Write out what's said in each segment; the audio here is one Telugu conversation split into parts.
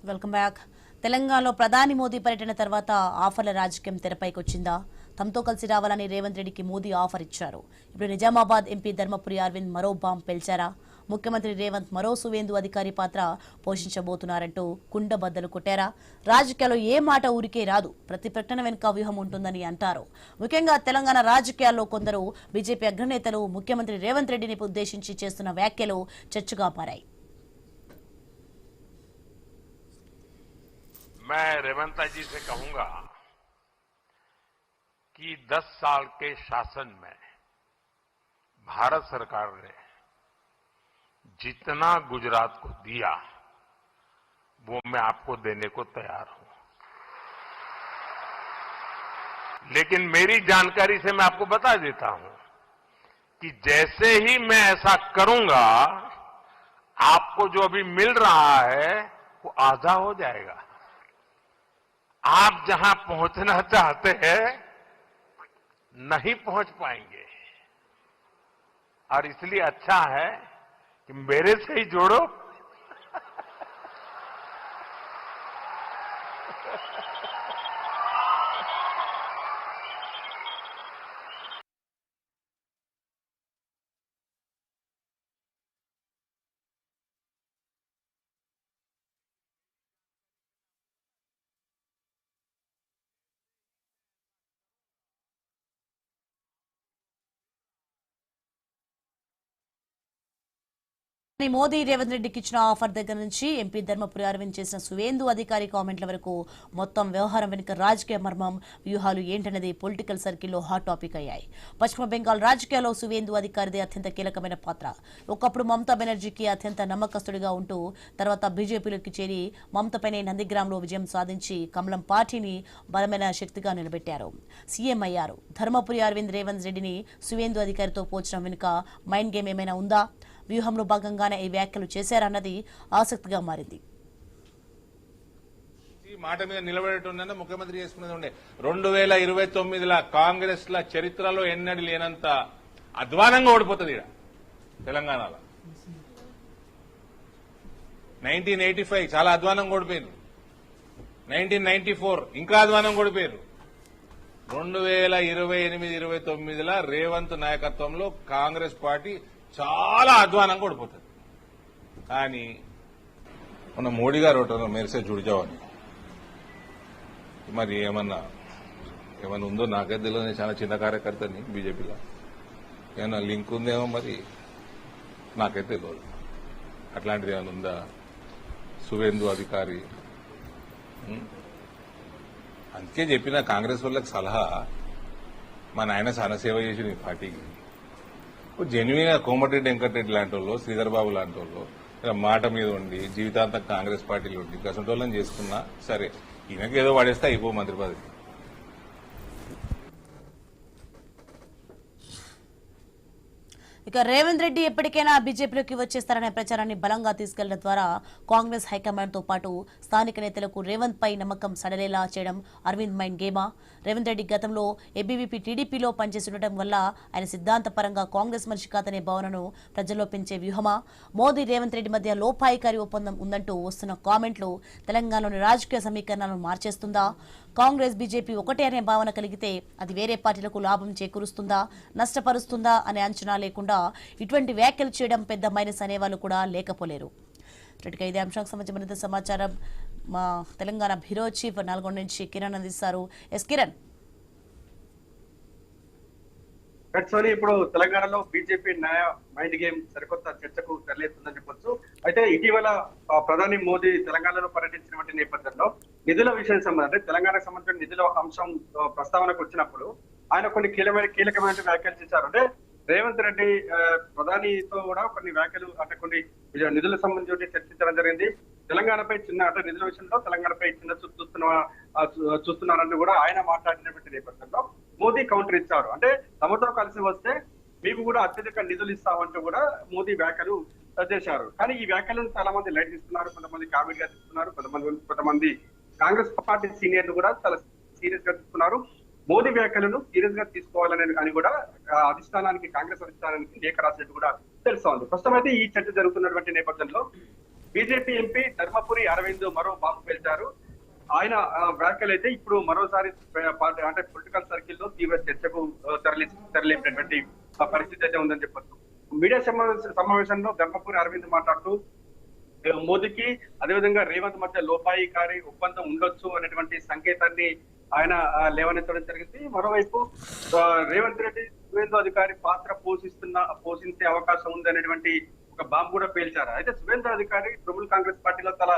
Welcome back. తెలంగాణలో ప్రధాని మోదీ పర్యటన తర్వాత ఆఫర్ల రాజకీయం తెరపైకి వచ్చిందా? తమతో కలిసి రావాలని రేవంత్ రెడ్డికి మోదీ ఆఫర్ ఇచ్చారు. ఇప్పుడు నిజామాబాద్ ఎంపీ ధర్మపురి అరవింద్ మరో బాంబ్ పేల్చారా? ముఖ్యమంత్రి రేవంత్ మరో సువేందు అధికారి పాత్ర పోషించబోతున్నారంటూ కుండబద్దలు కొట్టారా? రాజకీయాల్లో ఏ మాట ఊరికే రాదు, ప్రతి ప్రకటన వెనుక వ్యూహం ఉంటుందని అంటారు. ముఖ్యంగా తెలంగాణ రాజకీయాల్లో కొందరు బీజేపీ అగ్రనేతలు ముఖ్యమంత్రి రేవంత్ రెడ్డిని ఉద్దేశించి చేస్తున్న వ్యాఖ్యలు చర్చగా మారాయి. मैं रेवंत जी से कहूंगा कि 10 साल के शासन में भारत सरकार ने जितना गुजरात को दिया वो मैं आपको देने को तैयार हूं, लेकिन मेरी जानकारी से मैं आपको बता देता हूं कि जैसे ही मैं ऐसा करूंगा आपको जो अभी मिल रहा है वो आधा हो जाएगा। आप जहां पहुंचना चाहते हैं नहीं पहुंच पाएंगे, और इसलिए अच्छा है कि मेरे से ही जोड़ो। మోదీ రేవంత్ రెడ్డికి ఇచ్చిన ఆఫర్ దగ్గర నుంచి ఎంపీ ధర్మపురి అరవింద్ చేసిన సువేందు అధికారి కామెంట్ల వరకు మొత్తం వ్యవహారం వెనుక రాజకీయ మర్మం, వ్యూహాలు ఏంటనేది పొలిటికల్ సర్కిల్లో హాట్ టాపిక్ అయ్యాయి. పశ్చిమ బెంగాల్ రాజకీయాల్లో సువేందు అధికారిది అత్యంత కీలకమైన పాత్ర. ఒకప్పుడు మమతా బెనర్జీకి అత్యంత నమ్మకస్తుడిగా ఉంటూ తర్వాత బీజేపీలోకి చేరి మమతపైనే నందిగ్రామ్లో విజయం సాధించి కమలం పార్టీని బలమైన శక్తిగా నిలబెట్టారు. సీఎం అయ్యారు. ధర్మపురి అరవింద్ రేవంత్ రెడ్డిని సువేందు అధికారితో పోల్చడం వెనుక మైండ్ గేమ్ ఏమైనా ఉందా? వ్యూహంలో భాగంగానే ఈ వ్యాఖ్యలు చేశారన్నది ఆసక్తిగా మారింది. మాట మీద నిలబడేటోన్న ముఖ్యమంత్రి చేసుకునేది ఉండే 2029 కాంగ్రెస్ ల చరిత్రలో ఎన్నడూ లేనంత అధ్వానంగా ఓడిపోతుంది ఇక్కడ తెలంగాణలో. 1985 చాలా అధ్వానంగా ఓడిపోయారు. 1994 ఇంకా అధ్వానంగా ఓడిపోయారు. 2028-29 రేవంత్ నాయకత్వంలో కాంగ్రెస్ పార్టీ చాలా అధ్వానంగా ఓడిపోతుంది. కానీ మన మోడీ గారు ఒకటి మెరిసే జుడిజావని మరి ఏమన్నా ఉందో నాకైతే తెలియదు. చాలా చిన్న కార్యకర్తని బీజేపీలో ఏమన్నా లింక్ ఉందేమో మరి నాకైతే తెలియదు. అట్లాంటిది ఏమైనా ఉందా? సువేందు అధికారి అందుకే చెప్పిన కాంగ్రెస్ వాళ్ళకి సలహా, మా నాయన చాలా సేవ చేసి ఈ పార్టీకి. జెన్యున్ గా కోమటిరెడ్డి వెంకటరెడ్డి లాంటి వాళ్ళు, శ్రీధర్ బాబు లాంటి వాళ్ళు మాట మీద ఉండి జీవితాంతం కాంగ్రెస్ పార్టీలో ఉండి గసంటోళ్ళని చేసుకున్నా సరే, ఈయనకి ఏదో పడేస్తే అయిపో మంత్రి పదవి. ఇక రేవంత్ రెడ్డి ఎప్పటికైనా బీజేపీలోకి వచ్చేస్తారనే ప్రచారాన్ని బలంగా తీసుకెళ్లడం ద్వారా కాంగ్రెస్ హైకమాండ్ తో పాటు స్థానిక నేతలకు రేవంత్ పై నమ్మకం సడలేలా చేయడం అరవింద్ మైండ్ గేమా? రేవంత్ రెడ్డి గతంలో ఏబీవీపీ టీడీపీలో పనిచేస్తుండటం వల్ల ఆయన సిద్ధాంతపరంగా కాంగ్రెస్ మనిషి కాదనే భావనను ప్రజల్లో పెంచే వ్యూహమా? మోదీ రేవంత్ రెడ్డి మధ్య లోపాయికారి ఒప్పందం ఉందంటూ వస్తున్న కామెంట్లు తెలంగాణలోని రాజకీయ సమీకరణలను మార్చేస్తుందా? కాంగ్రెస్ బీజేపీ ఒకటే అనే భావన కలిగితే అది వేరే పార్టీలకు లాభం చేకూరుస్తుందా, నష్టపరుస్తుందా అనే అంచనా లేకుండా ఇటువంటి వ్యాఖ్యలు చేయడం పెద్ద మైనస్ అనేవాళ్ళు కూడా లేకపోలేరు. ఇదే అంశానికి సంబంధించిన మరింత సమాచారం మా తెలంగాణ బ్యూరో చీఫ్ నల్గొండ నుంచి కిరణ్ అందిస్తారు. ఎస్ కిరణ్. ఇప్పుడు తెలంగాణలో బీజేపీ న్యాయ మైండ్ గేమ్ సరికొత్త చర్చకు తెరలేస్తుందని చెప్పొచ్చు. అయితే ఇటీవల ప్రధాని మోదీ తెలంగాణలో పర్యటించినటువంటి నేపథ్యంలో నిధుల విషయం సంబంధించి తెలంగాణకు సంబంధించిన నిధుల అంశం ప్రస్తావనకు వచ్చినప్పుడు ఆయన కొన్ని కీలకమైన వ్యాఖ్యలు చేశారు. అంటే రేవంత్ రెడ్డి ప్రధానితో కూడా కొన్ని వ్యాఖ్యలు అంటే కొన్ని నిధులకు సంబంధించి చర్చించడం జరిగింది. తెలంగాణపై అంటే నిధుల విషయంలో తెలంగాణపై చిన్న చూస్తున్నారని కూడా ఆయన మాట్లాడినటువంటి నేపథ్యంలో మోదీ కౌంటర్ ఇచ్చారు. అంటే తమతో కలిసి వస్తే మీకు కూడా అత్యధిక నిధులు ఇస్తామంటూ కూడా మోదీ వ్యాఖ్యలు చేశారు. కానీ ఈ వ్యాఖ్యలను చాలా మంది లైట్ తీసుకున్నారు, కొంతమంది కామెడీ గా తీసుకున్నారు, కొంతమంది కాంగ్రెస్ పార్టీ సీనియర్లు కూడా చాలా సీరియస్ గా తీసుకున్నారు. మోదీ వ్యాఖ్యలను సీరియస్ గా తీసుకోవాలని కూడా అధిష్టానానికి, కాంగ్రెస్ అధిష్టానానికి లేఖ రాసినట్టు కూడా తెలుస్తోంది. ప్రస్తుతం అయితే ఈ చర్చ జరుగుతున్నటువంటి నేపథ్యంలో బీజేపీ ఎంపీ ధర్మపురి అరవింద్ మరో బాంబు ఆయన వ్యాఖ్యలు అయితే ఇప్పుడు మరోసారి పార్టీ అంటే పొలిటికల్ సర్కిల్ లో తీవ్ర చర్చకు తెరలేపినటువంటి పరిస్థితి అయితే ఉందని చెప్పొచ్చు. మీడియా సమావేశంలో ధర్మపురి అరవింద్ మాట్లాడుతూ మోదీకి అదేవిధంగా రేవంత్ మధ్య లోపాయికారి ఒప్పందం ఉండొచ్చు అనేటువంటి సంకేతాన్ని ఆయన లేవనెత్తడం జరిగింది. మరోవైపు రేవంత్ రెడ్డి సువేందు అధికారి పాత్ర పోషించే అవకాశం ఉంది అనేటువంటి ఒక బాంబు కూడా పేల్చారు. అయితే సువేంద్ర అధికారి తృణమూల్ కాంగ్రెస్ పార్టీలో చాలా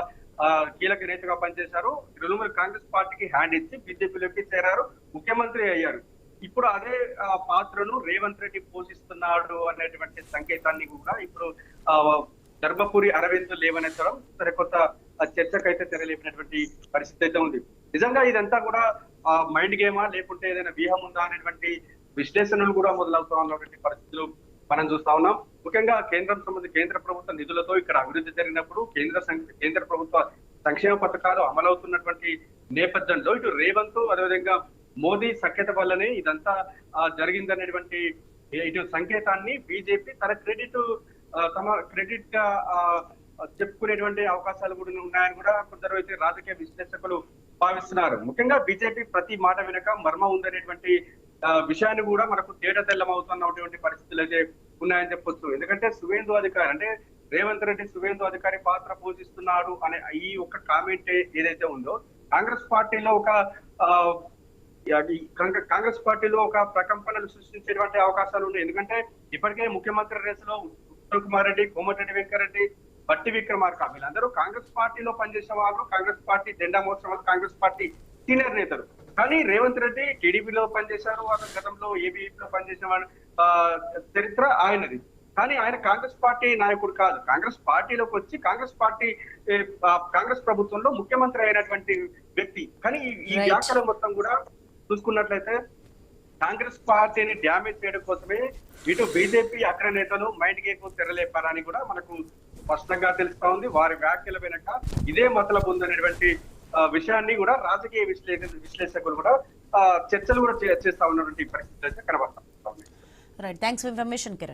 కీలక నేతగా పనిచేశారు. తృణమూల్ కాంగ్రెస్ పార్టీకి హ్యాండ్ ఇచ్చి బీజేపీలోకి చేరారు, ముఖ్యమంత్రి అయ్యారు. ఇప్పుడు అదే పాత్రను రేవంత్ రెడ్డి పోషిస్తున్నాడు అనేటువంటి సంకేతాన్ని కూడా ఇప్పుడు ధర్మపురి అరవింద్ లేవనెత్తడం సరికొత్త చర్చకైతే తెరలేపినటువంటి పరిస్థితి అయితే ఉంది. నిజంగా ఇదంతా కూడా మైండ్ గేమా లేకుంటే ఏదైనా వ్యూహం ఉందా అనేటువంటి విశ్లేషణలు కూడా మొదలవుతా ఉన్నటువంటి పరిస్థితులు మనం చూస్తా ఉన్నాం. ముఖ్యంగా కేంద్ర ప్రభుత్వ నిధులతో ఇక్కడ అభివృద్ధి జరిగినప్పుడు కేంద్ర ప్రభుత్వ సంక్షేమ పథకాలు అమలవుతున్నటువంటి నేపథ్యంలో ఇటు రేవంత్ అదేవిధంగా మోదీ సఖ్యత వల్లనే ఇదంతా జరిగిందనేటువంటి ఇటు సంకేతాన్ని బీజేపీ తమ క్రెడిట్ గా చెప్పుకునేటువంటి అవకాశాలు కూడా ఉన్నాయని కూడా కొందరు అయితే రాజకీయ విశ్లేషకులు భావిస్తున్నారు. ముఖ్యంగా బీజేపీ ప్రతి మాట వెనుక మర్మం ఉందనేటువంటి విషయాన్ని కూడా మనకు తెల్లమవుతున్నటువంటి పరిస్థితులు అయితే ఉన్నాయని చెప్పొచ్చు. ఎందుకంటే సువేందు అధికారి అంటే రేవంత్ రెడ్డి సువేందు అధికారి పాత్ర పోషిస్తున్నాడు అనే ఈ ఒక్క కామెంట్ ఏదైతే ఉందో కాంగ్రెస్ పార్టీలో ఒక ప్రకంపనలు సృష్టించేటువంటి అవకాశాలు ఉన్నాయి. ఎందుకంటే ఇప్పటికే ముఖ్యమంత్రి రేసులో ఉత్తమ్ కుమార్ రెడ్డి, కోమటిరెడ్డి వెంకరెడ్డి, బట్టి విక్రమార్క వీళ్ళందరూ కాంగ్రెస్ పార్టీలో పనిచేసిన వాళ్ళు, కాంగ్రెస్ పార్టీ జెండా మోసిన వాళ్ళు, కాంగ్రెస్ పార్టీ సీనియర్ నేతలు. కానీ రేవంత్ రెడ్డి టీడీపీలో పనిచేశారు, వాళ్ళు గతంలో ఏబీపీలో పనిచేసిన వాళ్ళు చరిత్ర ఆయనది. కానీ ఆయన కాంగ్రెస్ పార్టీ నాయకుడు కాదు. కాంగ్రెస్ పార్టీలోకి వచ్చి కాంగ్రెస్ ప్రభుత్వంలో ముఖ్యమంత్రి అయినటువంటి వ్యక్తి. కానీ ఈ వ్యాఖ్యలు మొత్తం కూడా చూసుకున్నట్లయితే కాంగ్రెస్ పార్టీని డ్యామేజ్ చేయడం కోసమే ఇటు బీజేపీ అగ్రనేతలు మైండ్ గేమ్ తెరలేపారని కూడా మనకు స్పష్టంగా తెలుస్తా ఉంది. వారి వ్యాఖ్యల వెనక ఇదే మతలబు ఉందనేటువంటి విషయాన్ని కూడా రాజకీయ విశ్లేషకులు కూడా చర్చలు కూడా చేస్తా ఉన్నటువంటి పరిస్థితులు అయితే కనబడతాం. Right, thanks for information Kiran.